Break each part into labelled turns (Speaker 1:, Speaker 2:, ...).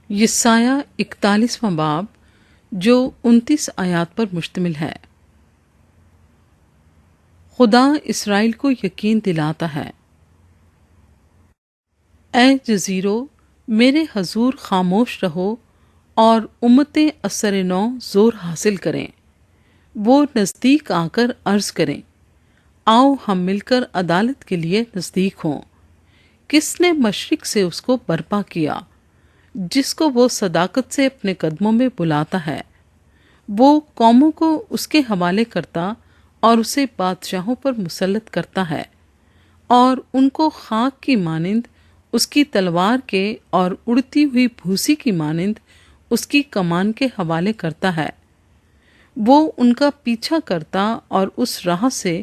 Speaker 1: یسایہ 41واں باب جو 29 آیات پر مشتمل ہے۔ خدا اسرائیل کو یقین دلاتا ہے۔ اے جزیرو، میرے حضور خاموش رہو اور امتیں اثر نو زور حاصل کریں۔ وہ نزدیک آ کر عرض کریں، آؤ ہم مل کر عدالت کے لیے نزدیک ہوں۔ کس نے مشرق سے اس کو برپا کیا، جس کو وہ صداقت سے اپنے قدموں میں بلاتا ہے؟ وہ قوموں کو اس کے حوالے کرتا اور اسے بادشاہوں پر مسلط کرتا ہے، اور ان کو خاک کی مانند اس کی تلوار کے اور اڑتی ہوئی بھوسی کی مانند اس کی کمان کے حوالے کرتا ہے۔ وہ ان کا پیچھا کرتا اور اس راہ سے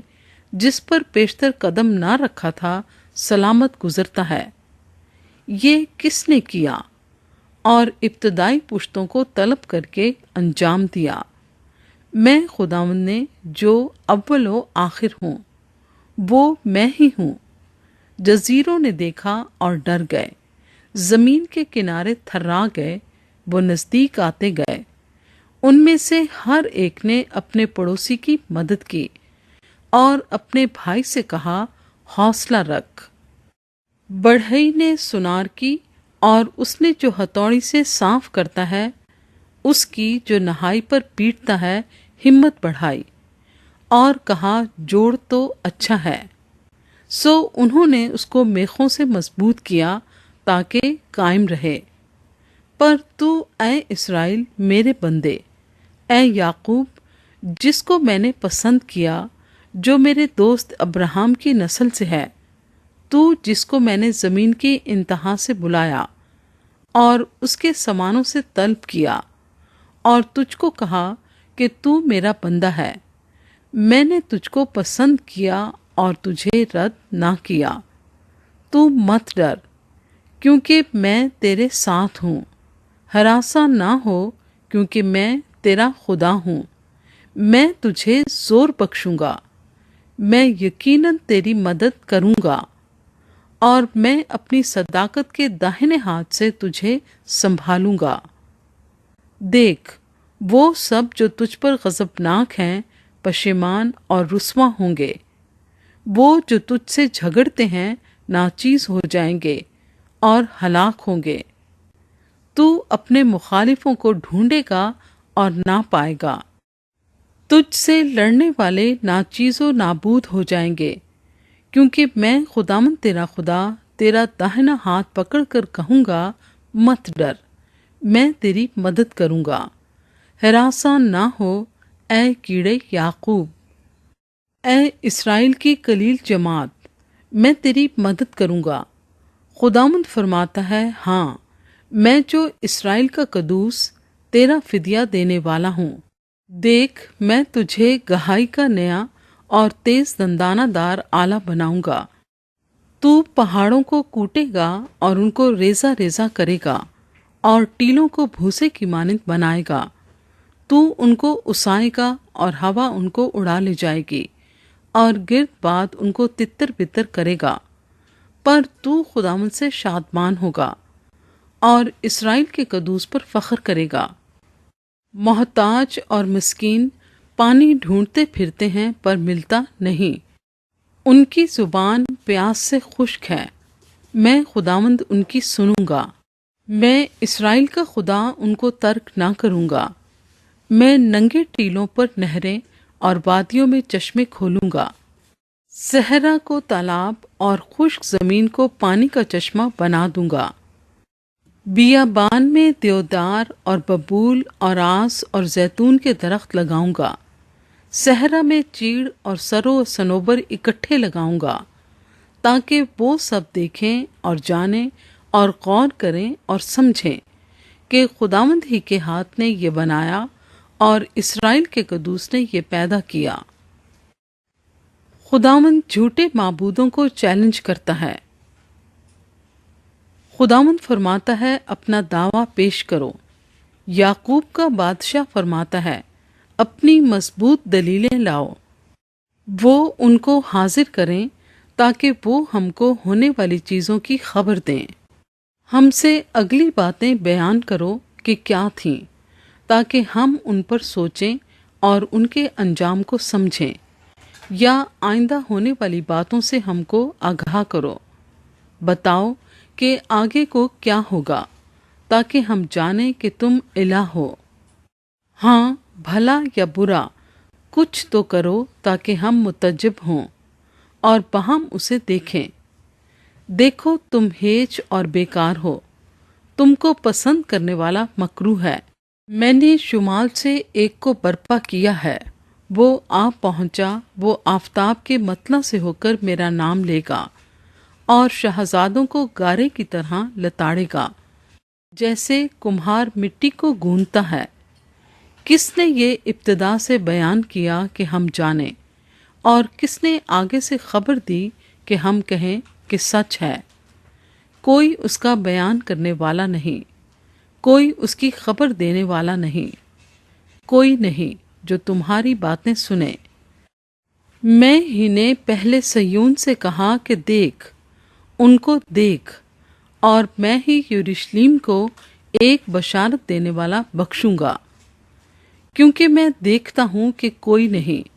Speaker 1: جس پر پیشتر قدم نہ رکھا تھا سلامت گزرتا ہے۔ یہ کس نے کیا اور ابتدائی پشتوں کو طلب کر کے انجام دیا؟ میں خداوند نے جو اول و آخر ہوں، وہ میں ہی ہوں۔ جزیروں نے دیکھا اور ڈر گئے، زمین کے کنارے تھرا گئے، وہ نزدیک آتے گئے۔ ان میں سے ہر ایک نے اپنے پڑوسی کی مدد کی اور اپنے بھائی سے کہا، حوصلہ رکھ۔ بڑھئی نے سنار کی، اور اس نے جو ہتھوڑی سے صاف کرتا ہے، اس کی جو نہائی پر پیٹتا ہے، ہمت بڑھائی اور کہا، جوڑ تو اچھا ہے۔ سو انہوں نے اس کو میخوں سے مضبوط کیا تاکہ قائم رہے۔ پر تو اے اسرائیل میرے بندے، اے یعقوب جس کو میں نے پسند کیا، جو میرے دوست ابراہیم کی نسل سے ہے، تو جس کو میں نے زمین کی انتہا سے بلایا اور اس کے سمانوں سے طلب کیا، اور تجھ کو کہا کہ تو میرا بندہ ہے۔ میں نے تجھ کو پسند کیا اور تجھے رد نہ کیا۔ تو مت ڈر، کیونکہ میں تیرے ساتھ ہوں۔ ہراساں نہ ہو، کیونکہ میں تیرا خدا ہوں۔ میں تجھے زور بخشوں گا، میں یقیناً تیری مدد کروں گا، اور میں اپنی صداقت کے داہنے ہاتھ سے تجھے سنبھالوں گا۔ دیکھ، وہ سب جو تجھ پر غضبناک ہیں پشیمان اور رسوا ہوں گے۔ وہ جو تجھ سے جھگڑتے ہیں ناچیز ہو جائیں گے اور ہلاک ہوں گے۔ تو اپنے مخالفوں کو ڈھونڈے گا اور نہ پائے گا۔ تجھ سے لڑنے والے ناچیز و نابود ہو جائیں گے، کیونکہ میں خداوند تیرا خدا تیرا داہنا ہاتھ پکڑ کر کہوں گا، مت ڈر، میں تیری مدد کروں گا۔ ہراساں نہ ہو، اے کیڑے یعقوب، اے اسرائیل کی قلیل جماعت، میں تیری مدد کروں گا۔ خداوند فرماتا ہے، ہاں، میں جو اسرائیل کا قدوس تیرا فدیہ دینے والا ہوں۔ دیکھ، میں تجھے گہائی کا نیا اور تیز دندانہ دار آلہ بناؤں گا۔ تو پہاڑوں کو کوٹے گا اور ان کو ریزہ ریزہ کرے گا، اور ٹیلوں کو بھوسے کی مانند بنائے گا۔ تو ان کو اسائے گا اور ہوا ان کو اڑا لے جائے گی، اور گرد باد ان کو تتر بتر کرے گا۔ پر تو خداوند سے شادمان ہوگا اور اسرائیل کے قدوس پر فخر کرے گا۔ محتاج اور مسکین پانی ڈھونڈتے پھرتے ہیں پر ملتا نہیں، ان کی زبان پیاس سے خشک ہے۔ میں خداوند ان کی سنوں گا، میں اسرائیل کا خدا ان کو ترک نہ کروں گا۔ میں ننگے ٹیلوں پر نہریں اور وادیوں میں چشمے کھولوں گا۔ صحرا کو تالاب اور خشک زمین کو پانی کا چشمہ بنا دوں گا۔ بیابان میں دیودار اور ببول اور آس اور زیتون کے درخت لگاؤں گا۔ صحرا میں چیڑ اور سرو و صنوبر اکٹھے لگاؤں گا، تاکہ وہ سب دیکھیں اور جانیں اور غور کریں اور سمجھیں کہ خداوند ہی کے ہاتھ نے یہ بنایا اور اسرائیل کے قدوس نے یہ پیدا کیا۔ خداوند جھوٹے معبودوں کو چیلنج کرتا ہے۔ خداوند فرماتا ہے، اپنا دعویٰ پیش کرو۔ یعقوب کا بادشاہ فرماتا ہے، اپنی مضبوط دلیلیں لاؤ۔ وہ ان کو حاضر کریں تاکہ وہ ہم کو ہونے والی چیزوں کی خبر دیں۔ ہم سے اگلی باتیں بیان کرو کہ کیا تھیں، تاکہ ہم ان پر سوچیں اور ان کے انجام کو سمجھیں، یا آئندہ ہونے والی باتوں سے ہم کو آگاہ کرو۔ بتاؤ کہ آگے کو کیا ہوگا، تاکہ ہم جانیں کہ تم الہ ہو۔ ہاں، بھلا یا برا کچھ تو کرو تاکہ ہم متجب ہوں اور باہم اسے دیکھیں۔ دیکھو تم ہیچ اور بیکار ہو، تم کو پسند کرنے والا مکروہ ہے۔ میں نے شمال سے ایک کو برپا کیا ہے، وہ آ پہنچا، وہ آفتاب کے مطلع سے ہو کر میرا نام لے گا اور شہزادوں کو گارے کی طرح لتاڑے گا، جیسے کمہار مٹی کو گوندتا ہے۔ کس نے یہ ابتدا سے بیان کیا کہ ہم جانیں، اور کس نے آگے سے خبر دی کہ ہم کہیں کہ سچ ہے؟ کوئی اس کا بیان کرنے والا نہیں، کوئی اس کی خبر دینے والا نہیں، کوئی نہیں جو تمہاری باتیں سنے۔ میں ہی نے پہلے صیون سے کہا کہ دیکھ، ان کو دیکھ، اور میں ہی یروشلیم کو ایک بشارت دینے والا بخشوں گا، کیونکہ میں دیکھتا ہوں کہ کوئی نہیں،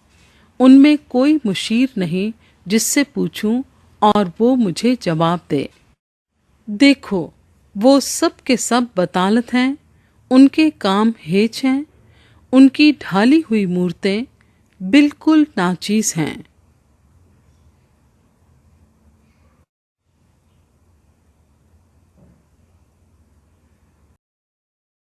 Speaker 1: ان میں کوئی مشیر نہیں جس سے پوچھوں اور وہ مجھے جواب دے۔ دیکھو وہ سب کے سب بطالت ہیں، ان کے کام ہیچ ہیں، ان کی ڈھالی ہوئی مورتیں بالکل ناچیز ہیں۔